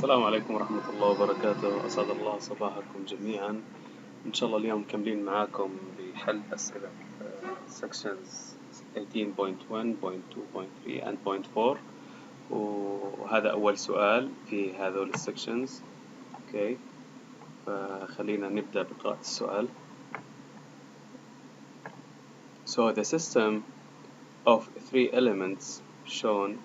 السلام عليكم ورحمة الله وبركاته، أسعد الله صباحكم جميعا. إن شاء الله اليوم مكملين معاكم بحل أسئلة sections 18.1.2.3 and point 4، وهذا أول سؤال في هذول السكشنز. أوكي، فخلينا نبدأ بقراءة السؤال. So the system of three elements shown.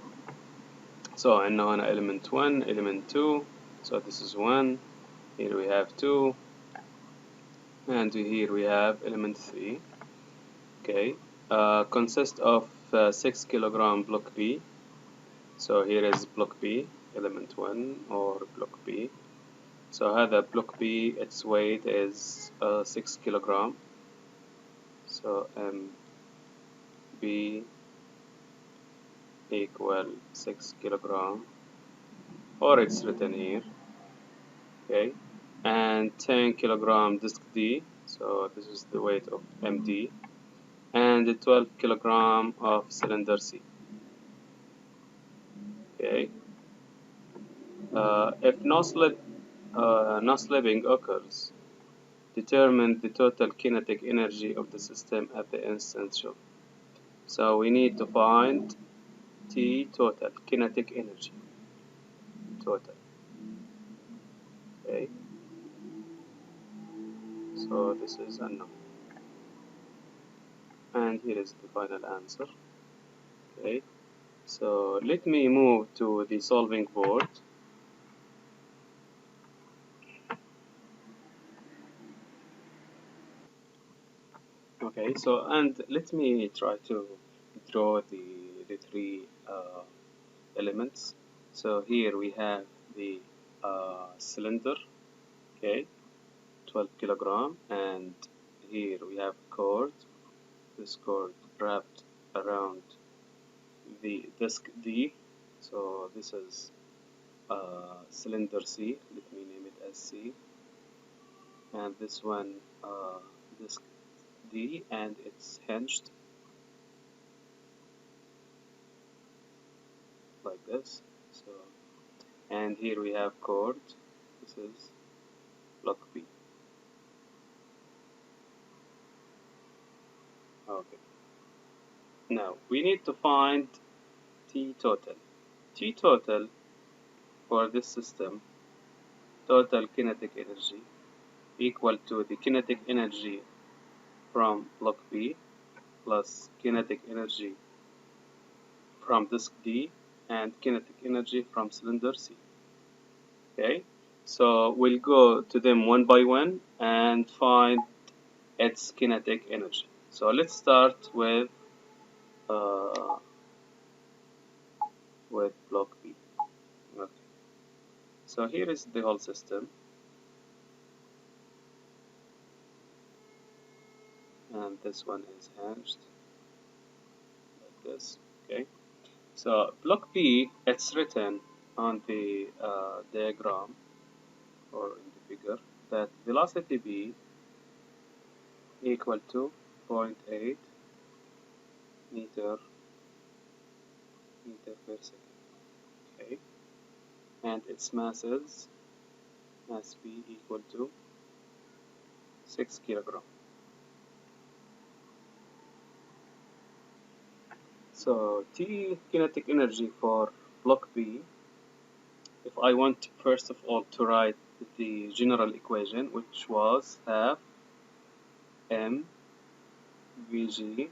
So عندنا هنا element 1, element 2. So this is 1. Here we have 2. And here we have element 3. Okay, consists of 6 kilogram block B. So here is block B, element 1 or block B. So هذا block B, its weight is 6 kilogram. So B equal 6 kilogram, or it's written here. Okay, and 10 kilogram disk D. So this is the weight of MD. And 12 kilogram of cylinder C. Okay. If no slipping occurs, determine the total kinetic energy of the system at the instant shown. So we need to find T total kinetic energy. Total. Okay. So this is unknown. And here is the final answer. Okay. So let me move to the solving board. Okay, so and let me try to draw the three elements. So here we have the cylinder, okay, 12 kilogram, and here we have cord. This cord wrapped around the disk D. So this is cylinder C. Let me name it as C. And this one disk D, and it's hinged like this. So, and here we have cord. This is block B. Okay. Now we need to find T total. T total for this system, total kinetic energy, equal to the kinetic energy from block B plus kinetic energy from disk D and kinetic energy from cylinder C. Okay, so we'll go to them one by one and find its kinetic energy. So let's start with block B. Okay. So here is the whole system, and this one is hinged like this. Okay. So block B, it's written on the diagram or in the figure that velocity B equal to 0.8 meter per second. Okay, and its mass B equal to 6 kilogram. So T kinetic energy for block B, if I want first of all to write the general equation, which was half m Vg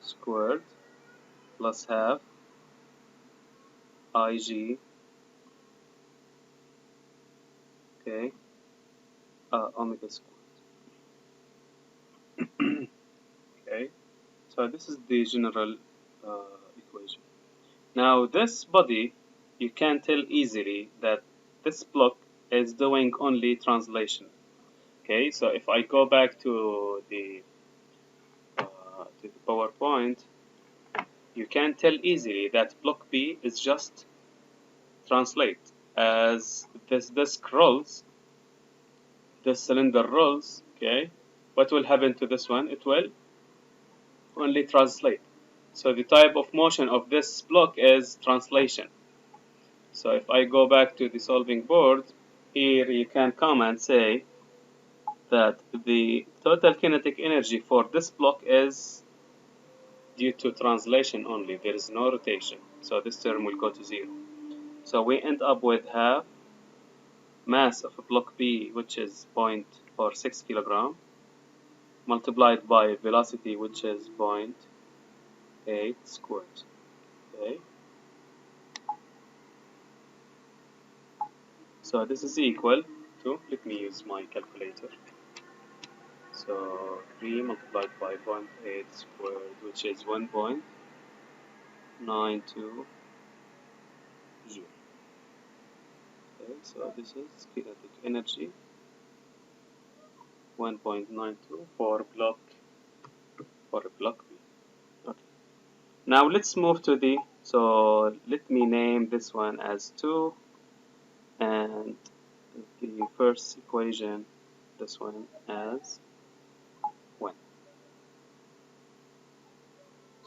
squared plus half Ig, okay, omega squared. Okay, so this is the general equation. Now this body, you can tell easily that this block is doing only translation. Okay, so if I go back to the PowerPoint, you can tell easily that block B is just translate. As this disk rolls, this cylinder rolls, okay, what will happen to this one? It will only translate. So the type of motion of this block is translation. So if I go back to the solving board, here you can come and say that the total kinetic energy for this block is due to translation only. There is no rotation. So this term will go to 0. So we end up with half mass of a block B, which is 0.46 kilogram, multiplied by velocity, which is 0.8 squared. Okay. So this is equal to, let me use my calculator. So 3 multiplied by 0.8 squared, which is 1.92 joule. Okay, so this is kinetic energy 1.92 for block B. Okay. Now let's move to the, so let me name this one as 2, and the first equation, this one as 1.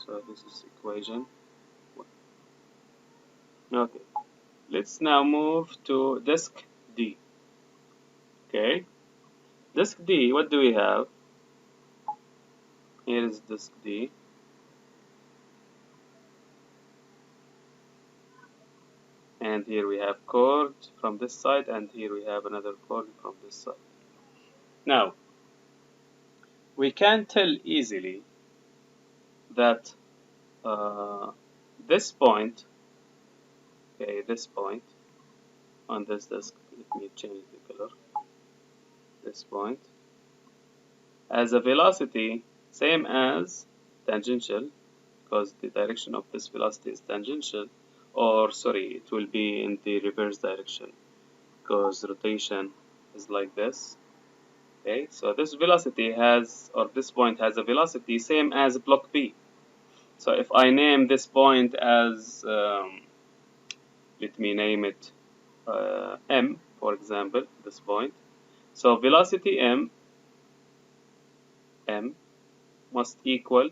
So this is equation 1. Okay. Let's now move to disk D. Okay. Disk D, what do we have? Here is disk D. And here we have chord from this side, and here we have another chord from this side. Now, we can tell easily that this point, okay, this point on this disk, let me change the color, this point, has a velocity same as tangential, because the direction of this velocity is tangential, or sorry, it will be in the reverse direction, because rotation is like this. Okay, so this velocity has, or this point has a velocity same as block B. So if I name this point as, let me name it M, for example, this point. So velocity M must equal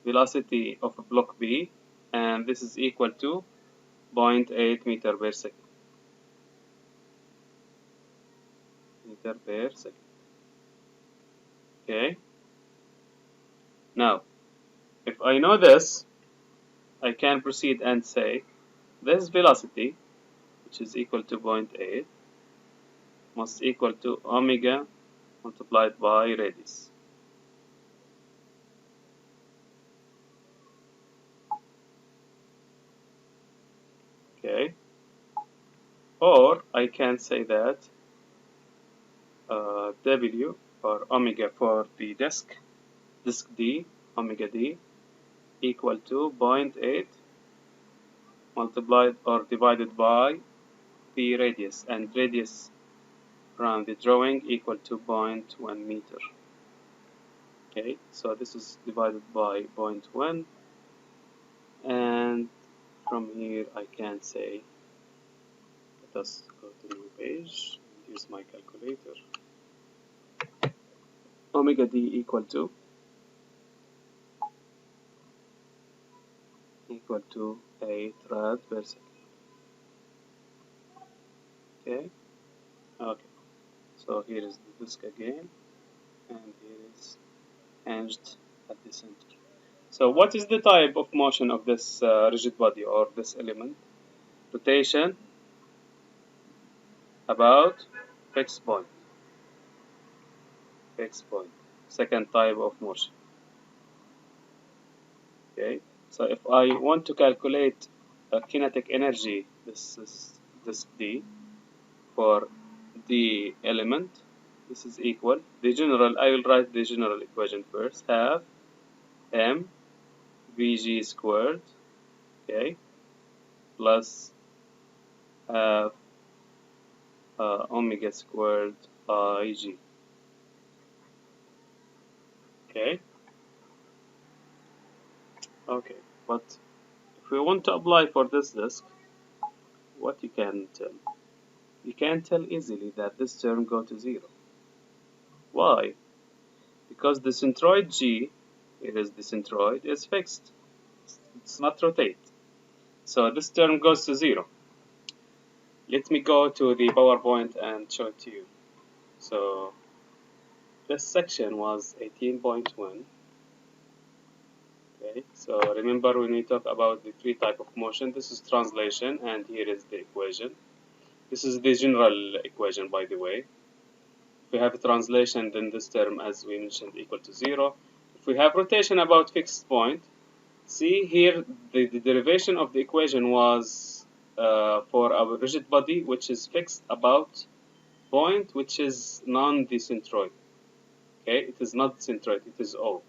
velocity of block B, and this is equal to 0.8 meter per second. Meter per second. Okay. Now, if I know this, I can proceed and say this velocity, which is equal to 0.8, must equal to omega multiplied by radius. Okay. Or I can say that W, or omega for the disk D, omega D, equal to 0.8 multiplied or divided by the radius, and radius from the drawing equal to 0.1 meter. Okay, so this is divided by 0.1, and from here I can say, let us go to the new page and use my calculator. Omega D equal to 8 rad per second. Okay. Okay. So here is the disk again, and here is hinged at the center. So what is the type of motion of this rigid body or this element? Rotation about fixed point. Fixed point. Second type of motion. Okay. So if I want to calculate kinetic energy, this is this D for the element. This is equal. The general, I will write the general equation first. Half m vg squared, okay, plus half omega squared ig. Okay. Okay. But if we want to apply for this disk, what you can tell? You can tell easily that this term go to 0. Why? Because the centroid G, it is the centroid, is fixed. It's not rotate. So this term goes to 0. let me go to the PowerPoint and show it to you. So this section was 18.1. Okay, so remember when we talk about the three types of motion, this is translation, and here is the equation. This is the general equation, by the way. If we have a translation, then this term, as we mentioned, equal to 0. If we have rotation about fixed point, see here the derivation of the equation was for our rigid body, which is fixed about point, which is non-decentroid. Okay, it is not centroid, it is O.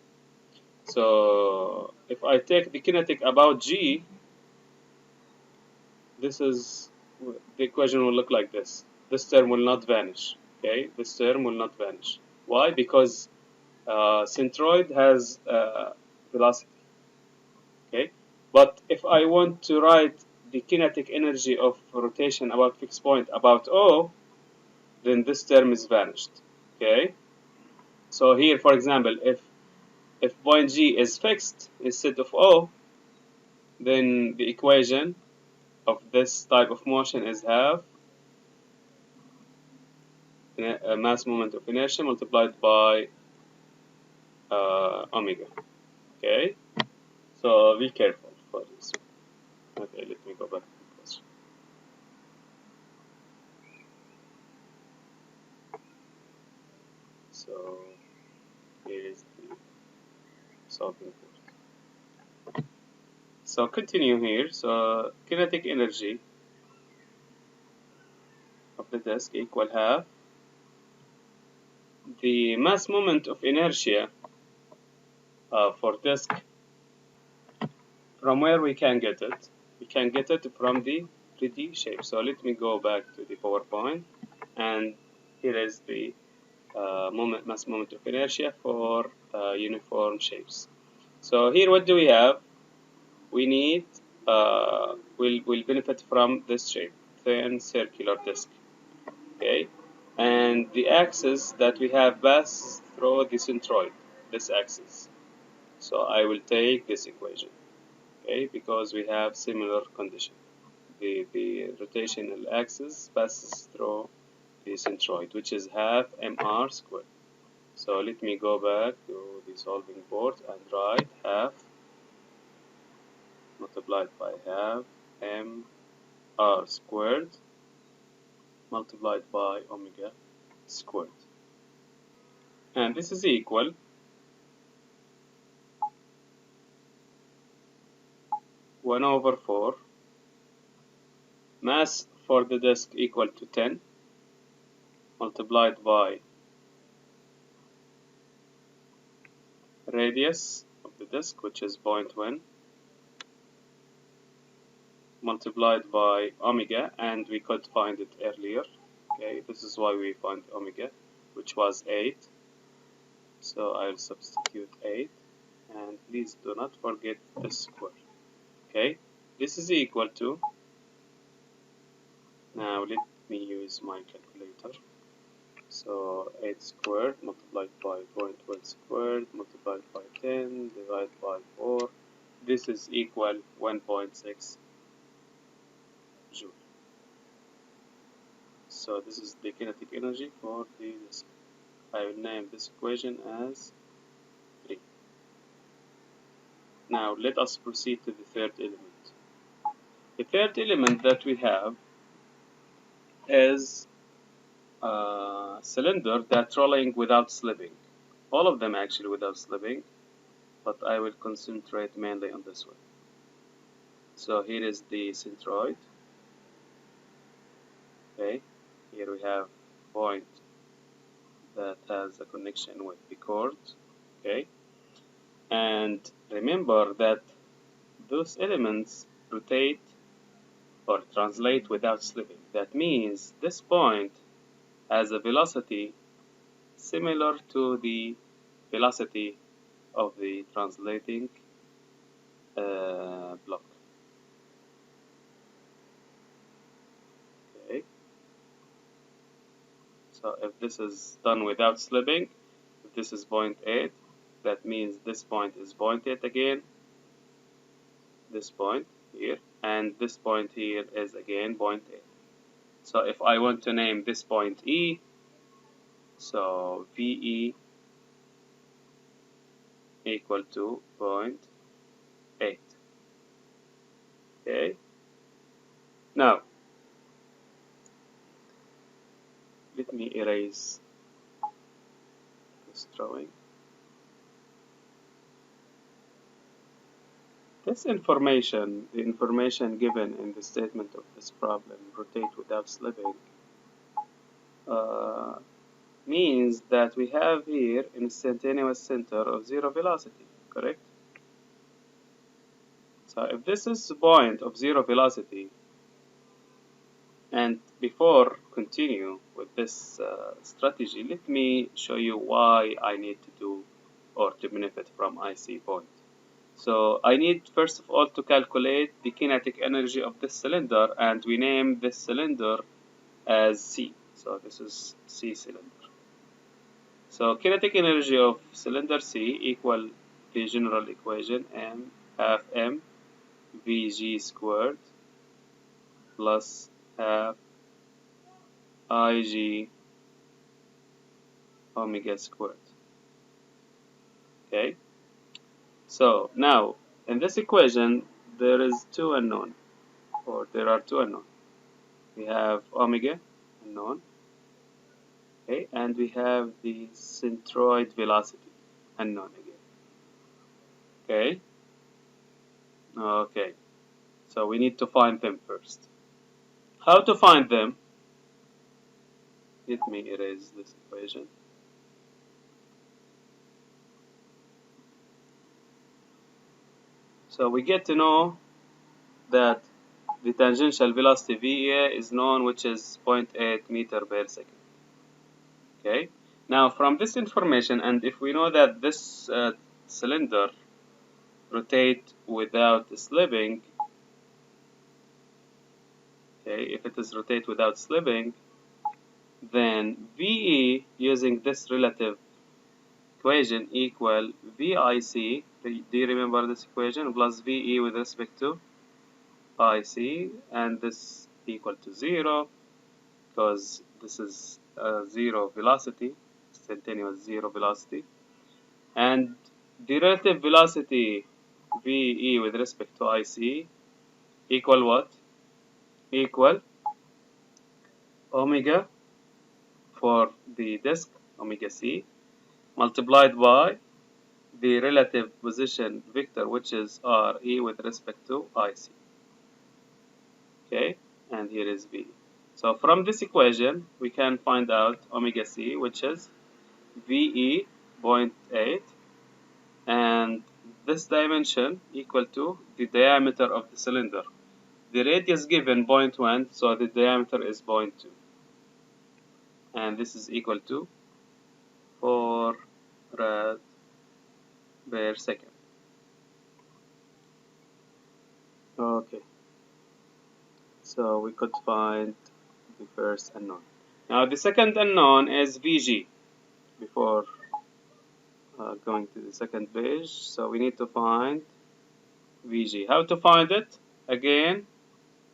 So if I take the kinetic about G, this is the equation will look like this. This term will not vanish. Okay, this term will not vanish. Why? Because centroid has velocity. Okay, but if I want to write the kinetic energy of rotation about fixed point about O, then this term is vanished. Okay, so here, for example, if point G is fixed instead of O, then the equation of this type of motion is half a mass moment of inertia multiplied by omega. Okay, so be careful for this. Okay, let me go back to the question. So here is the solving board. So continue here. So kinetic energy of the disk equal half the mass moment of inertia for disk. From where we can get it? We can get it from the 3D shape. So let me go back to the PowerPoint, and here is the mass moment of inertia for uniform shapes. So here, what do we have? We need we'll benefit from this shape, thin circular disk. Okay, and the axis that we have passes through the centroid, this axis. So I will take this equation. Okay, because we have similar condition. The rotational axis passes through the centroid, which is half mr squared. So let me go back to the solving board and write half multiplied by half mr squared multiplied by omega squared. And this is equal 1 over 4 mass for the disk equal to 10 multiplied by radius of the disk, which is 0.1, multiplied by omega, and we could find it earlier. Okay, this is why we find omega, which was 8. So I'll substitute 8, and please do not forget the square. Okay, this is equal to, now let me use my calculator. So 8 squared multiplied by 0.1 squared multiplied by 10 divided by 4. This is equal 1.6 joule. So this is the kinetic energy for the disk. I will name this equation as 3. Now let us proceed to the third element. The third element that we have is a cylinder that's rolling without slipping. All of them actually without slipping, but I will concentrate mainly on this one. So here is the centroid. Okay, here we have a point that has a connection with the cord. Okay, and remember that those elements rotate or translate without slipping. That means this point has a velocity similar to the velocity of the translating block. Okay. So if this is done without slipping, if this is 0.8, that means this point is 0.8 again, this point here, and this point here is again 0.8. So if I want to name this point E, so VE equal to 0.8. Okay. Now let me erase this drawing. This information, the information given in the statement of this problem, rotate without slipping, uh, means that we have here instantaneous center of zero velocity, correct? So if this is the point of zero velocity, and before continue with this strategy, let me show you why I need to do or to benefit from IC point. So I need first of all to calculate the kinetic energy of this cylinder, and we name this cylinder as C. So this is C cylinder. So kinetic energy of cylinder C equal the general equation M half M Vg squared plus half Ig omega squared. Okay. So now in this equation there is two unknown, or there are two unknown. We have omega unknown, okay, and we have the centroid velocity unknown again. Okay. Okay. So we need to find them first. How to find them? Let me erase this equation. So we get to know that the tangential velocity VA is known, which is 0.8 meter per second. Okay. Now from this information, and if we know that this cylinder rotate without slipping, okay, if it is rotate without slipping, then VE using this relative equation equal VIC, do you remember this equation, plus VE with respect to IC, and this equal to 0 because this is zero velocity, instantaneous zero velocity, and the relative velocity VE with respect to IC equal what? Equal omega for the disk, omega C, multiplied by the relative position vector, which is RE with respect to IC. Okay, and here is V. So from this equation, we can find out omega C, which is VE 0.8, and this dimension equal to the diameter of the cylinder. The radius given 0.1, so the diameter is 0.2. And this is equal to 4 rad per second. Okay, so we could find the first unknown. Now the second unknown is Vg. Before going to the second page, so we need to find Vg. How to find it? Again,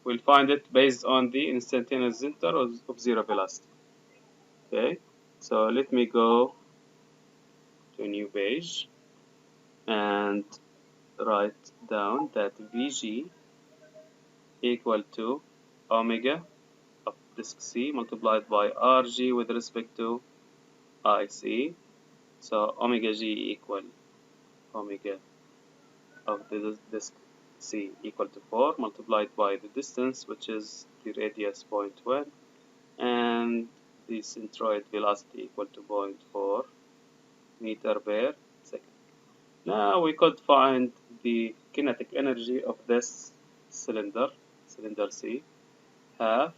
we'll find it based on the instantaneous center of zero velocity. Okay, so let me go to a new page and write down that Vg equal to omega of disk C multiplied by Rg with respect to IC. So omega G equal omega of the disk C equal to 4 multiplied by the distance, which is the radius 0.1, and the centroid velocity equal to 0.4 meter per second. Now we could find the kinetic energy of this cylinder C. Half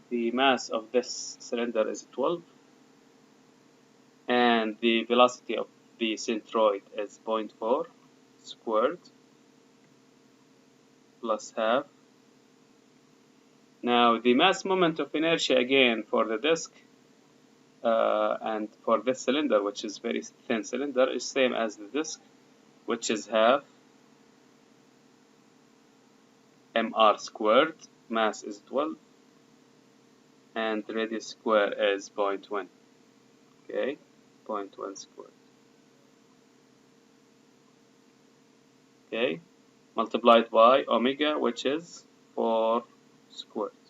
the mass of this cylinder is 12, and the velocity of the centroid is 0.4 squared plus half. Now the mass moment of inertia again for the disk and for this cylinder, which is very thin cylinder, is same as the disk, which is half mr squared. Mass is 12 and the radius square is 0.1. Okay, 0.1 squared. Okay, multiplied by omega, which is 4 squared.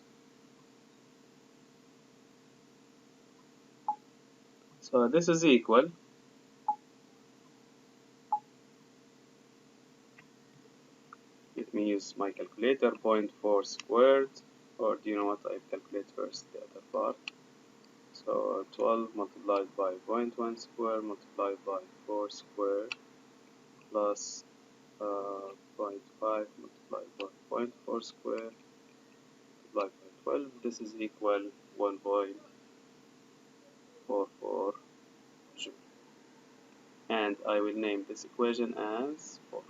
So this is equal. Let me use my calculator. 0.4 squared, or do you know what? I'll calculate first the other part. So 12 multiplied by 0.1 square multiplied by 4 square plus 0.5 multiplied by 0.4 square multiplied by 12. This is equal 1.44 joule. And I will name this equation as 4.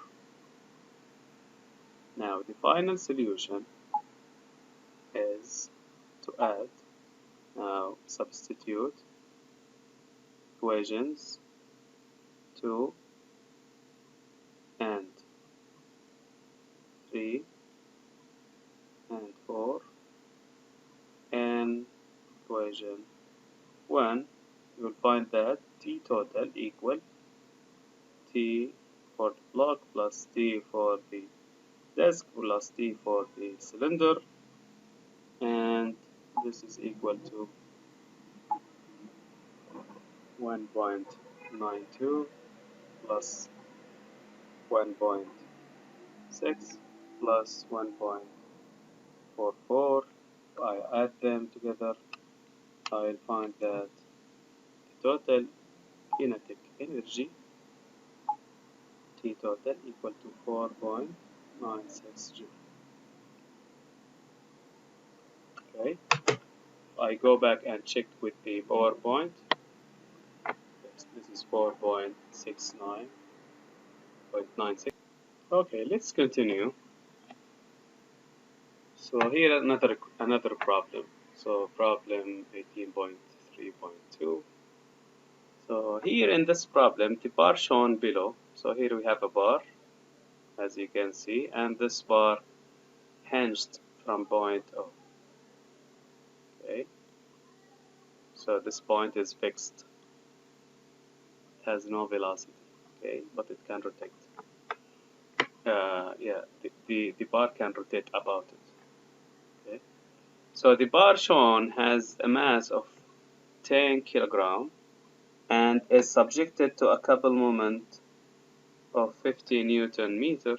Now the final solution is to add, now substitute equations 2 and 3 and 4 and equation 1. You will find that T total equal T for the block plus T for the disk plus T for the cylinder, and this is equal to 1.92 plus 1.6 plus 1.44. If I add them together, I'll find that the total kinetic energy T total equal to 4.96 joule. Okay, I go back and check with the PowerPoint. Yes, this is 4.69.96. Okay, let's continue. So here another problem. So problem 18.3.2. So here in this problem, the bar shown below. So here we have a bar, as you can see, and this bar hinged from point O. Okay, so this point is fixed. It has no velocity. Okay, but it can rotate. Yeah, the bar can rotate about it. Okay, so the bar shown has a mass of 10 kilogram and is subjected to a couple moment of 50 Newton meter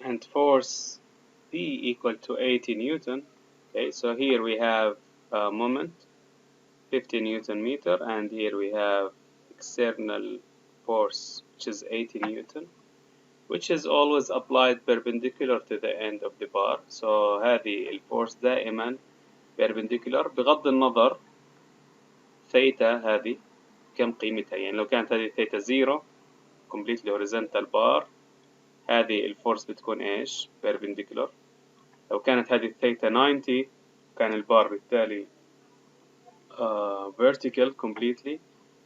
and force P equal to 80 Newton. Okay, so here we have a moment 50 Newton meter, and here we have external force which is 80 Newton, which is always applied perpendicular to the end of the bar. So هذه الفورس دائما perpendicular بغض النظر ثيتا هذه كم قيمتها. يعني لو كانت هذه ثيتا 0 completely horizontal bar، هذه الفورس بتكون ايش؟ perpendicular. لو كانت هذه ثيتا 90 كان البار بالتالي vertical completely.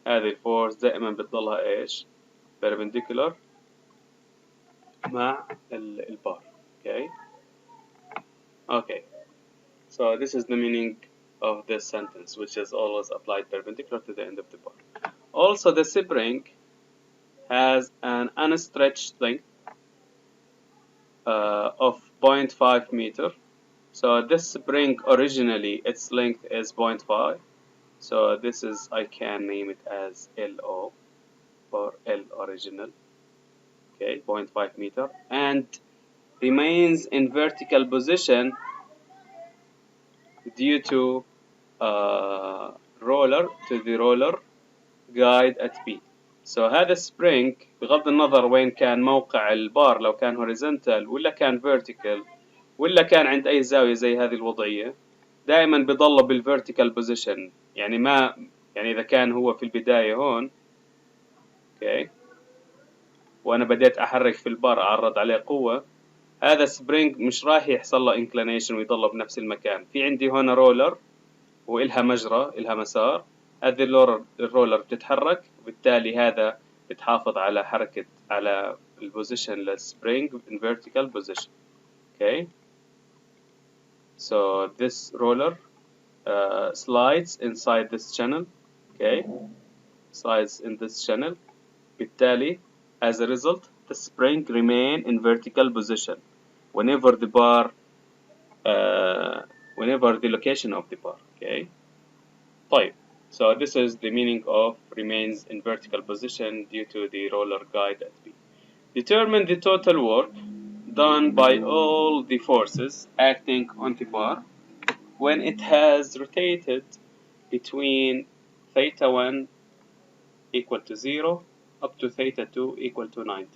هذه الفورس دائما بتضلها ايش؟ perpendicular مع البار. Okay, so this is the meaning of this sentence, which is always applied perpendicular to the end of the bar. Also, the spring has an unstretched length of 0.5 meter. So this spring originally its length is 0.5. So this is, I can name it as LO or L original. Okay, 0.5 meter, and remains in vertical position due to the roller guide at P. So هذا spring بغض النظر وين كان موقع البار، لو كان horizontal ولا كان vertical ولا كان عند أي زاوية زي هذه الوضعية، دائما بيضل بالvertical position. يعني ما يعني إذا كان هو في البداية هون okay وأنا بديت أحرك في البار أعرض عليه قوة، هذا سبرينج مش راح يحصل له inclination ويضل بنفس المكان. في عندي هنا رولر وإلها مجرى، إلها مسار، هذه الرولر بتتحرك، وبالتالي هذا بتحافظ على حركة على البوزيشن للسبرينج in vertical position. Okay, So this roller slides inside this channel. Okay, slides in this channel. بالتالي, as a result, the spring remain in vertical position whenever the bar, uh, whenever the location of the bar. Okay. طيب. So this is the meaning of remains in vertical position due to the roller guide at B. Determine the total work done by all the forces acting on the bar when it has rotated between theta 1 equal to 0 up to theta 2 equal to 90.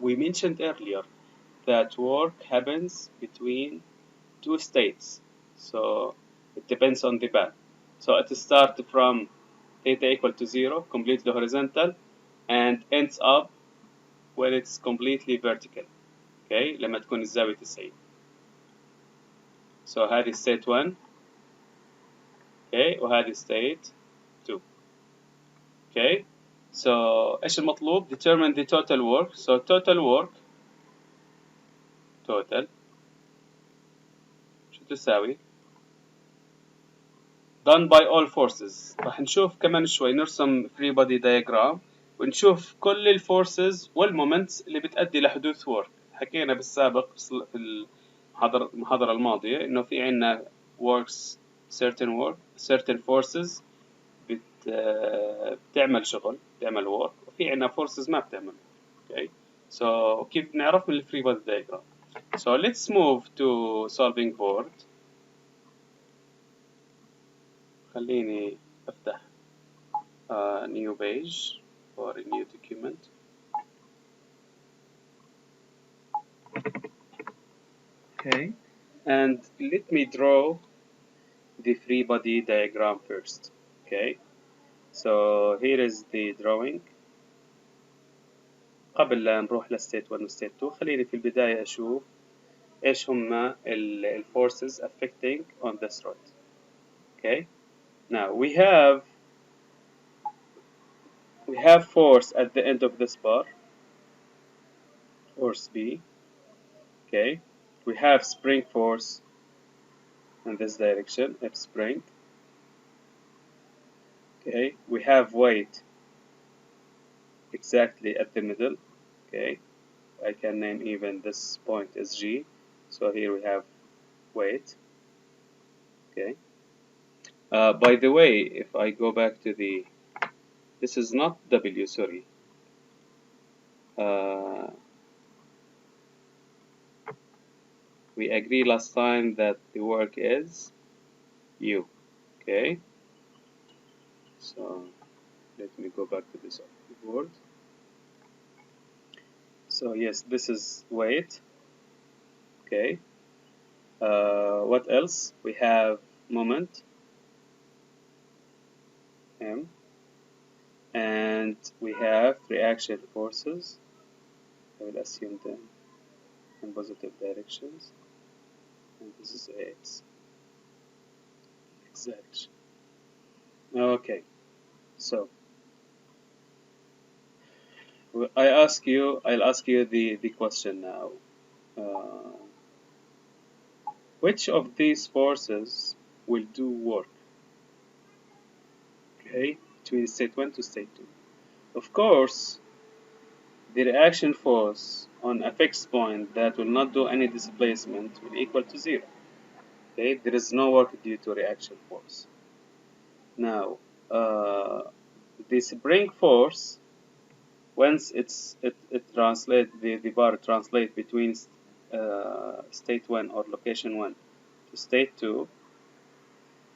We mentioned earlier that work happens between two states, so it depends on the band. So it starts from theta equal to 0, completely horizontal, and ends up when it's completely vertical. Okay, لما تكون الزاوية 90. So هذه state 1. Okay, وهذه state 2. Okay, so إيش المطلوب؟ Determine the total work. So total work total شو تساوي؟ done by all forces. راح نشوف كمان شوي نرسم free body diagram ونشوف كل الفورسز والمومنتس اللي بتأدي لحدوث work. حكينا بالسابق في المحاضرة الماضية إنه في عنا works certain forces بتعمل شغل، بتعمل work، وفي عنا forces ما بتعمل. Okay. So كيف نعرف من الفري body diagram. So let's move to solving board. خليني أفتح a new page or a new document. Okay, and let me draw the free body diagram first. Okay, so here is the drawing. قبل لا نروح لستيت 1 وستيت 2 خليني في البداية أشوف إيش هما ال forces affecting on this rod. Okay, now we have force at the end of this bar, force B. Okay, we have spring force in this direction, F spring. Okay, we have weight exactly at the middle. Okay, I can name even this point as G. So here we have weight. Okay. By the way, if I go back to the, this is not W, sorry. We agreed last time that the work is U. Okay. So let me go back to this board. So yes, this is weight. Okay. What else? We have moment, M, and we have reaction forces. I will assume them in positive directions, and this is X. Exact. Okay, so I'll ask you the question now. Which of these forces will do work? Okay, between state 1 to state 2. Of course, the reaction force on a fixed point that will not do any displacement will equal to 0. Okay, there is no work due to reaction force. Now, the spring force, once it translate the bar translate between state 1 or location 1 to state 2,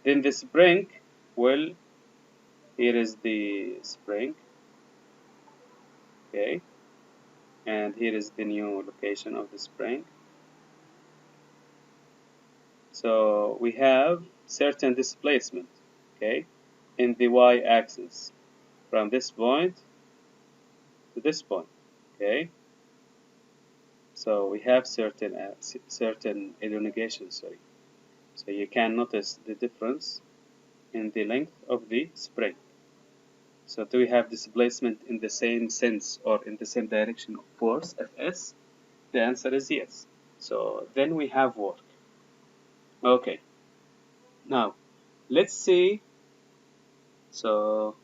then the spring will, here is the spring, okay, and here is the new location of the spring. So we have certain displacement, okay, in the y-axis from this point to this point, okay. So we have certain elongation, sorry. So you can notice the difference in the length of the spring. So do we have displacement in the same sense or in the same direction of force, Fs? The answer is yes. So then we have work. Okay, now let's see. So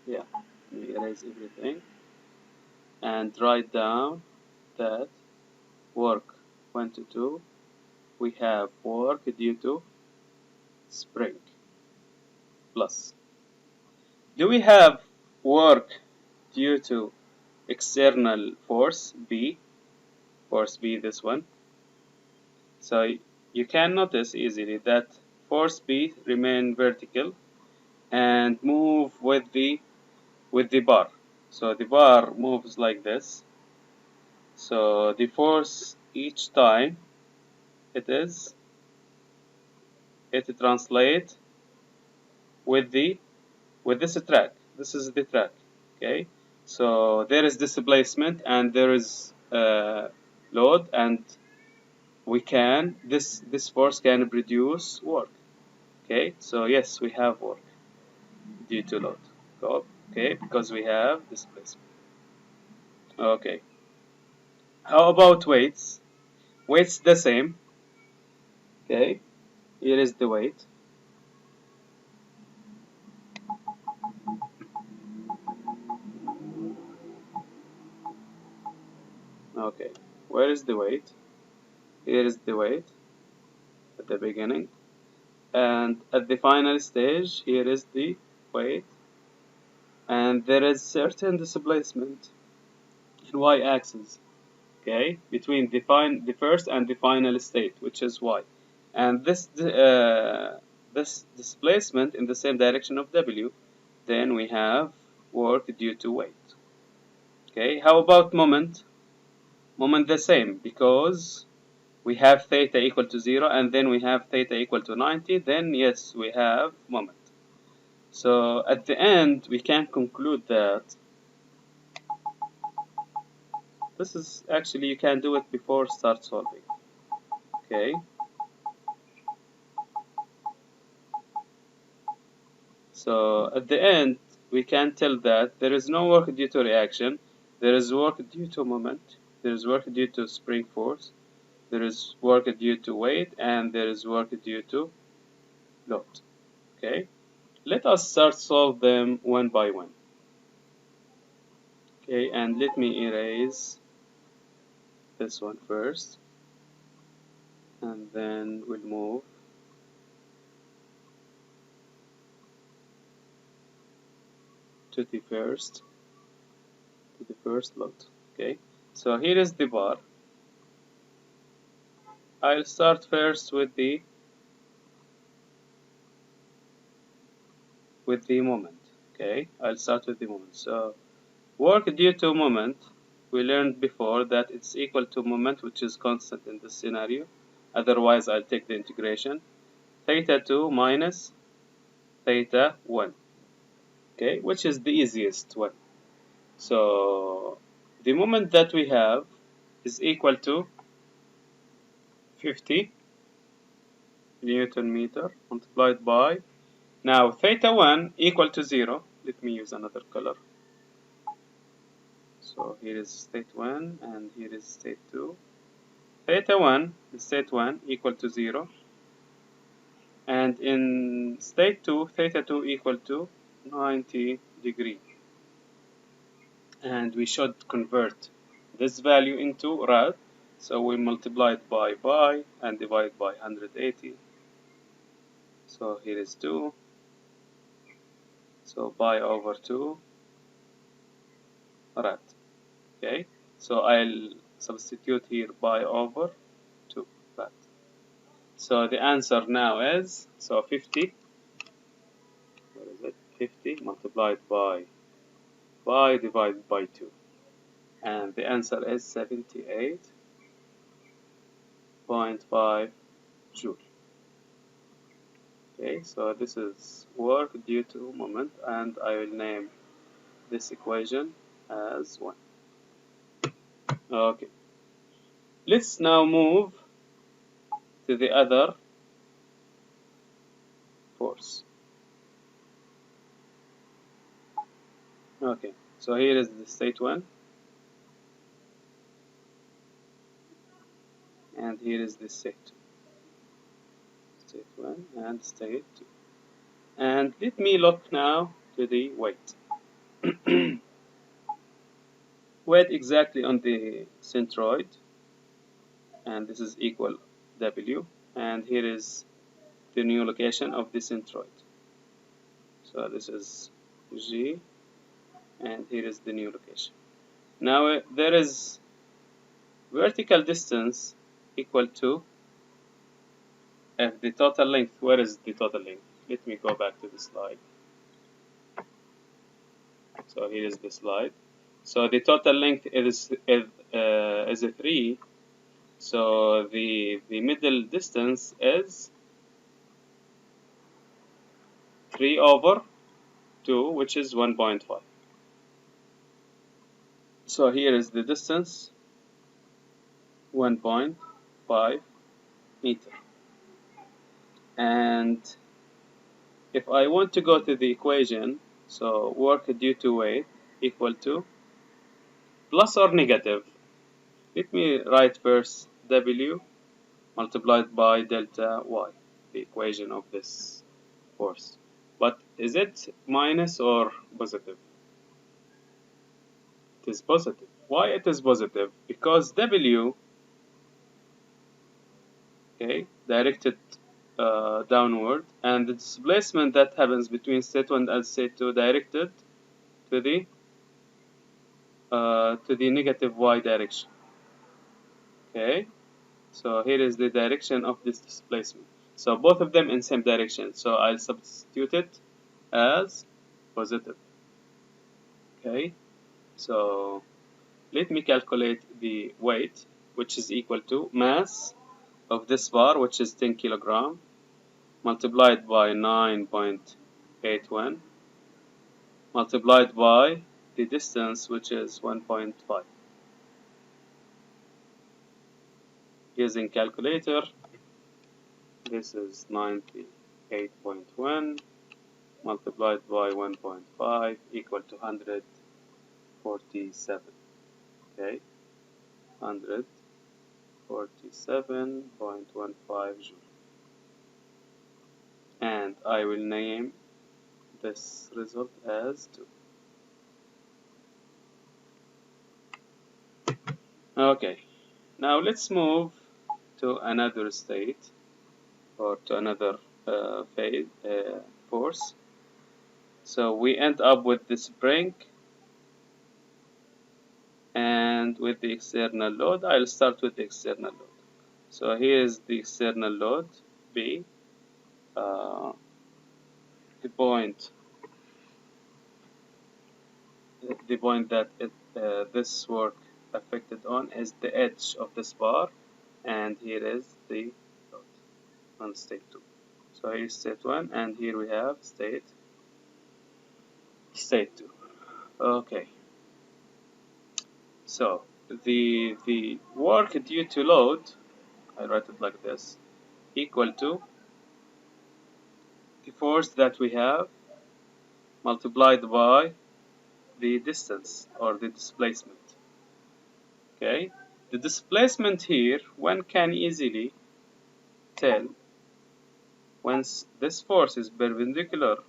yeah, we erase everything and write down that work 1 to 2, we have work due to spring plus. Do we have work due to external force B? Force B, this one. So you can notice easily that force B remain vertical and move with the bar. So the bar moves like this. So the force each time it is it translate with the with this track. This is the track. Okay. So there is displacement and there is load, and we can this force can produce work. Okay. So yes, we have work due to load. Okay, because we have displacement. Okay. How about weights? Weights the same. Okay. Here is the weight. Okay. Where is the weight? Here is the weight at the beginning. And at the final stage, here is the weight. And there is certain displacement in y-axis, okay, between the first and the final state, which is y. And this displacement in the same direction of w, then we have work due to weight. Okay, how about moment? Moment the same, because we have theta equal to 0 and then we have theta equal to 90, then yes, we have moment. So at the end, we can conclude that this is actually, you can do it before start solving. Okay, so at the end, we can tell that there is no work due to reaction, there is work due to moment, there is work due to spring force, there is work due to weight, and there is work due to load. Okay, let us start solve them one by one. Okay, and let me erase this one first, and then we'll move to the first load. Okay, so here is the bar. I'll start first with the moment. Okay, I'll start with the moment. So work due to moment, we learned before that it's equal to moment, which is constant in this scenario. Otherwise, I'll take the integration. Theta 2 minus theta 1. Okay, which is the easiest one. So the moment that we have is equal to 50 Newton meter multiplied by, now theta 1 equal to 0. Let me use another color. So here is state 1 and here is state 2. Theta 1 is state 1 equal to 0. And in state 2, theta 2 equal to 90 degree. And we should convert this value into rad. So we multiply it by pi and divide by 180. So here is 2. So pi over 2 rad. Okay. So I'll substitute here pi over 2 rad. So the answer now is, so 50, where is it? 50 multiplied by pi divided by 2. And the answer is 78.5 joule. Okay, so this is work due to moment, and I will name this equation as 1. Okay, let's now move to the other force. Okay, so here is the state 1, and here is the state 2. State 1 and state 2. And let me look now to the weight. Weight exactly on the centroid, and this is equal W, and here is the new location of the centroid. So this is G, and here is the new location. Now there is vertical distance equal to the total length. Where is the total length? Let me go back to the slide. So here is the slide. So the total length is a 3. So the middle distance is 3 over 2, which is 1.5. So here is the distance, 1.5 meter. And if I want to go to the equation, so work due to weight equal to plus or negative. Let me write first W multiplied by delta Y, the equation of this force. But is it minus or positive? It is positive. Why it is positive? Because W, okay, directed downward, and the displacement that happens between state 1 and state 2 directed to the negative y direction. Okay, so here is the direction of this displacement. So both of them in same direction. So I'll substitute it as positive. Okay, so let me calculate the weight, which is equal to mass of this bar, which is 10 kilogram, multiplied by 9.81, multiplied by the distance, which is 1.5. Using calculator, this is 98.1 multiplied by 1.5 equal to 147. Okay, 147.15 joule. And I will name this result as 2. Okay, now let's move to another state, or to another phase, force. So we end up with the spring and with the external load. I'll start with the external load. So here is the external load B. The point that this work affected on is the edge of this bar, and here is the load on state 2. So here is state 1, and here we have state 2. Okay. So the work due to load, I write it like this, equal to the force that we have multiplied by the distance or the displacement. Okay, the displacement here, one can easily tell once this force is perpendicular,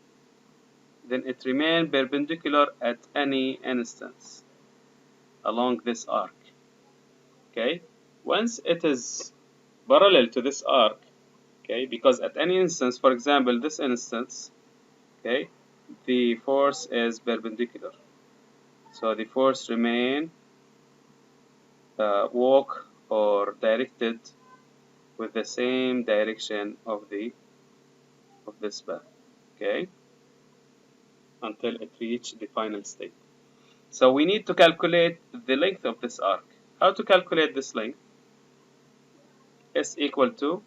then it remains perpendicular at any instance along this arc. Okay, once it is parallel to this arc, okay, because at any instance, for example this instance, okay, the force is perpendicular, so the force remain walk or directed with the same direction of this path, okay, until it reach the final state. So we need to calculate the length of this arc. How to calculate this length? S equal to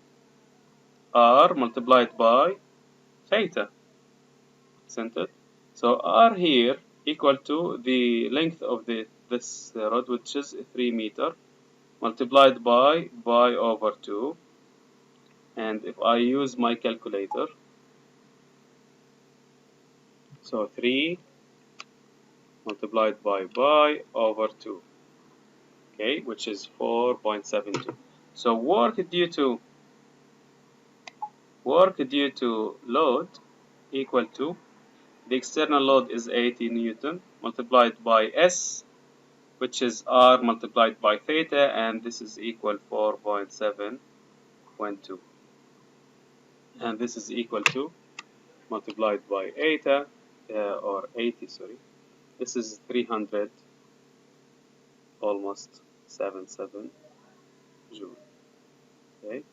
R multiplied by theta, isn't it? So R here equal to the length of this rod, which is 3 meter, multiplied by pi over 2. And if I use my calculator, so 3 multiplied by pi over 2, okay, which is 4.72. So work due to load equal to the external load is 80 Newton multiplied by S, which is R multiplied by theta, and this is equal 4.712. And this is equal to multiplied by eta, or 80, sorry. This is 300, almost 77 joule. Okay.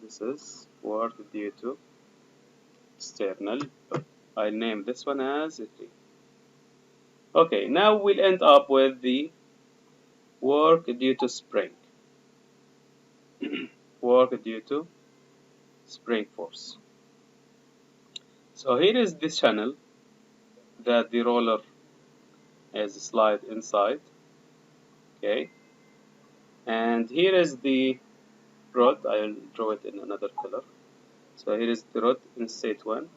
This is work due to external load. I'll name this one as 3. Okay, now we'll end up with the work due to spring. Work due to spring force. So here is this channel that the roller is slide inside. Okay, and here is the rod. I'll draw it in another color. So here is the rod in state 1.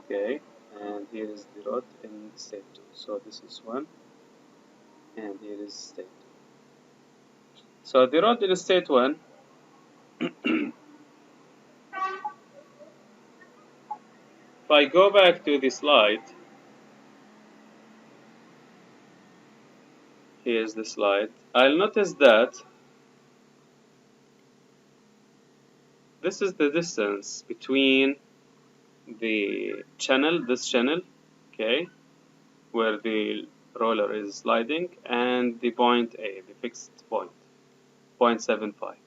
Okay, and here is the rod in state 2. So this is 1, and here is state 2. So the rod in state 1, if I go back to the slide, here's the slide, I'll notice that this is the distance between the channel, this channel, okay, where the roller is sliding, and the point A, the fixed point, 0.75.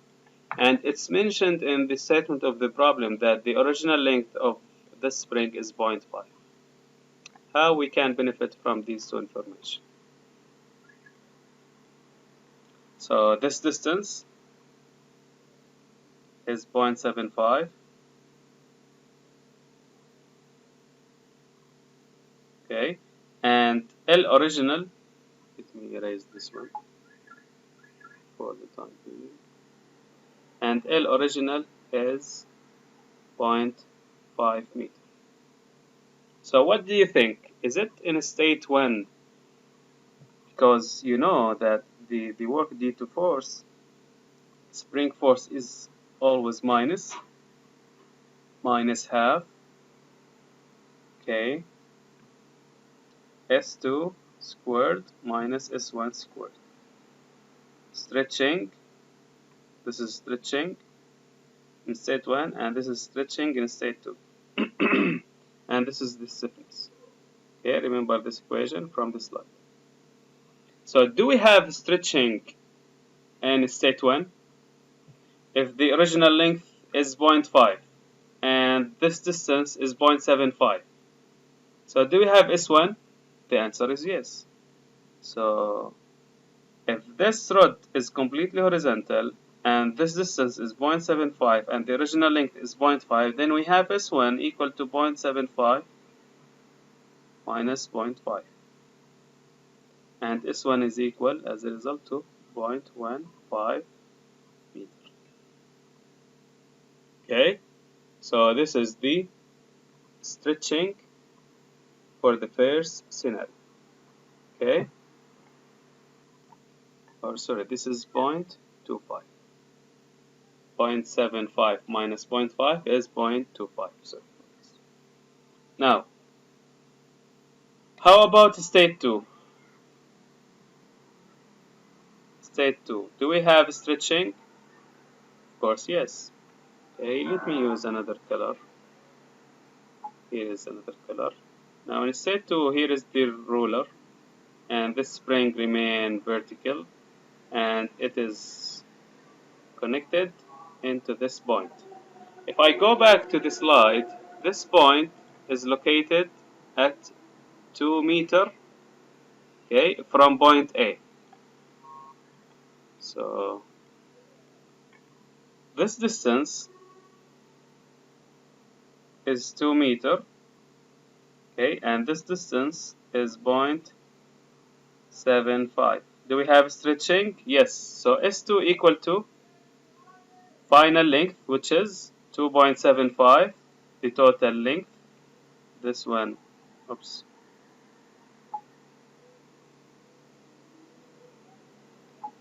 And it's mentioned in the statement of the problem that the original length of this spring is 0.5. How we can benefit from these two information? So this distance is 0.75. Okay, and L original, let me erase this one for the time being. And L original is 0.5 meter. So what do you think? Is it in state 1? Because you know that the work due to force, spring force, is always minus half, okay, S2 squared minus S1 squared. Stretching, this is stretching in state 1, and this is stretching in state 2. And this is the stiffness. Okay, remember this equation from the slide. So do we have stretching in state 1? If the original length is 0.5 and this distance is 0.75, so do we have S1? The answer is yes. So if this rod is completely horizontal and this distance is 0.75 and the original length is 0.5, then we have S1 equal to 0.75 minus 0.5. And S1 is equal, as a result, to 0.15 meter. Okay, so this is the stretching for the first scenario. Okay, or sorry, this is 0.25. 0.75 minus 0.5 is 0.25. Sorry. Now, how about state 2? State 2. Do we have stretching? Of course, yes. Okay, let me use another color. Here is another color. Now in state 2, here is the ruler, and this spring remain vertical, and it is connected into this point. If I go back to the slide, this point is located at 2 meter, okay, from point A. So this distance is 2 meter, okay, and this distance is 0.75. Do we have stretching? Yes. So S2 equal to final length, which is 2.75, the total length. This one, oops,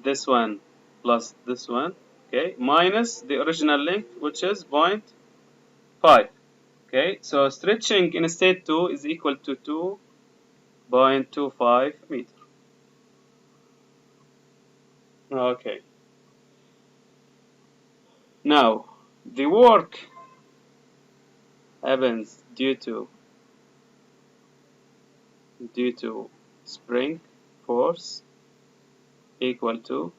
this one plus this one, okay, minus the original length, which is 0.5. Okay, so stretching in state 2 is equal to 2.25 meter. Okay, now the work happens due to spring force equal to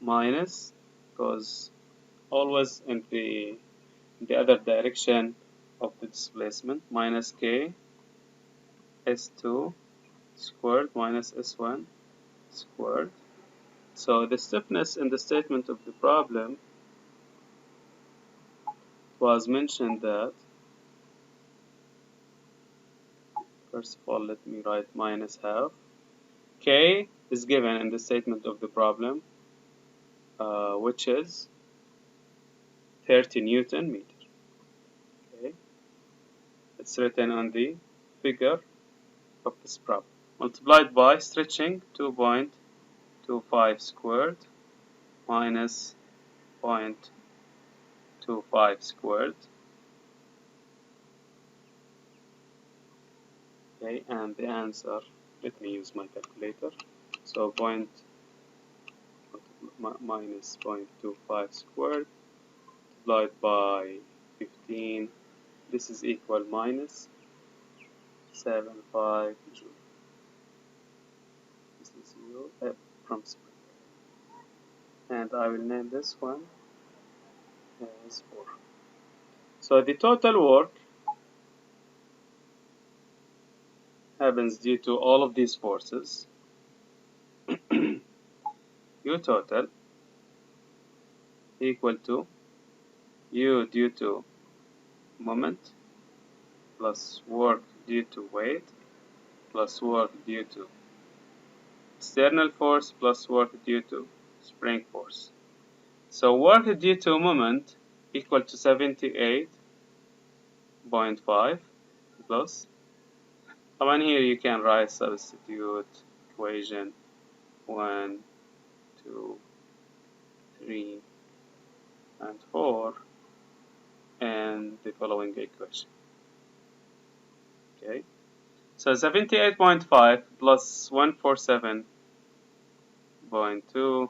minus, because always in the other direction of the displacement, minus k s2 squared minus s1 squared. So the stiffness in the statement of the problem was mentioned that, first of all, let me write minus half. K is given in the statement of the problem, which is 30 Newton meter. Okay, it's written on the figure of this problem. Multiplied by stretching 2.25 squared minus 0.25 squared. Okay, and the answer, let me use my calculator. So minus 0.25 squared multiplied by 15, this is equal minus 75 joule. This is 0 from spring. And I will name this one as 4. So the total work happens due to all of these forces. U total equal to U due to moment plus work due to weight plus work due to external force plus work due to spring force. So work due to moment equal to 78.5 plus, and here you can write substitute equation 1, 2, 3, and 4 and the following equation. Okay, so 78.5 plus 147.2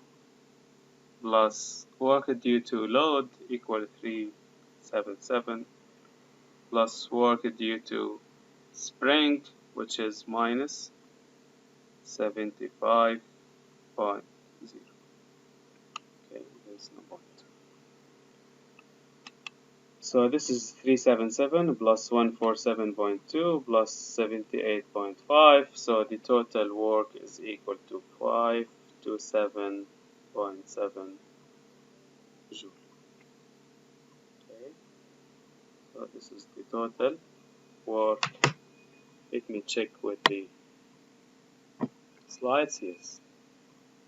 plus work due to load equal 377 plus work due to spring, which is minus 75.0. Okay, there's no point. So this is 377 plus 147.2 plus 78.5. So the total work is equal to 527.7 joule. Okay, so this is the total work. Let me check with the slides. Yes,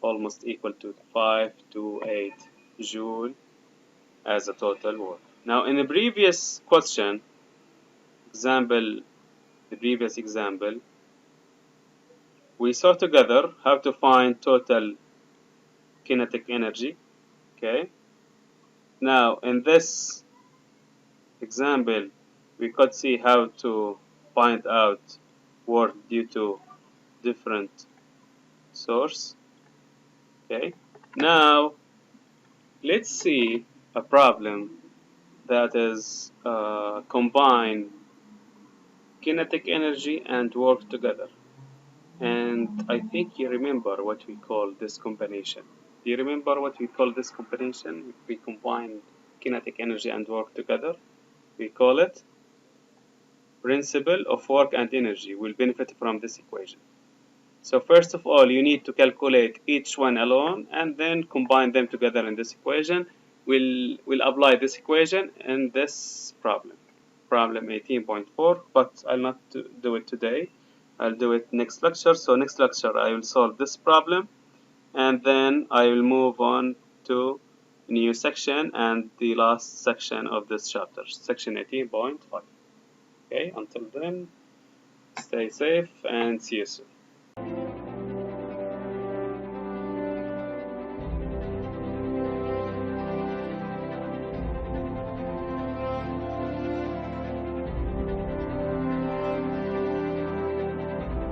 almost equal to 528 joule as a total work. Now in the previous example, we saw together how to find total kinetic energy. Okay. Now in this example, we could see how to find out work due to different source. Okay. Now let's see a problem that is combine kinetic energy and work together. And I think you remember what we call this combination. Do you remember what we call this combination? If we combine kinetic energy and work together, we call it principle of work and energy will benefit from this equation. So first of all, you need to calculate each one alone and then combine them together in this equation. We'll apply this equation in this problem 18.4, but I'll not do it today. I'll do it next lecture. So next lecture I will solve this problem, and then I will move on to a new section and the last section of this chapter, section 18.5. Okay, until then, Stay safe and see you soon.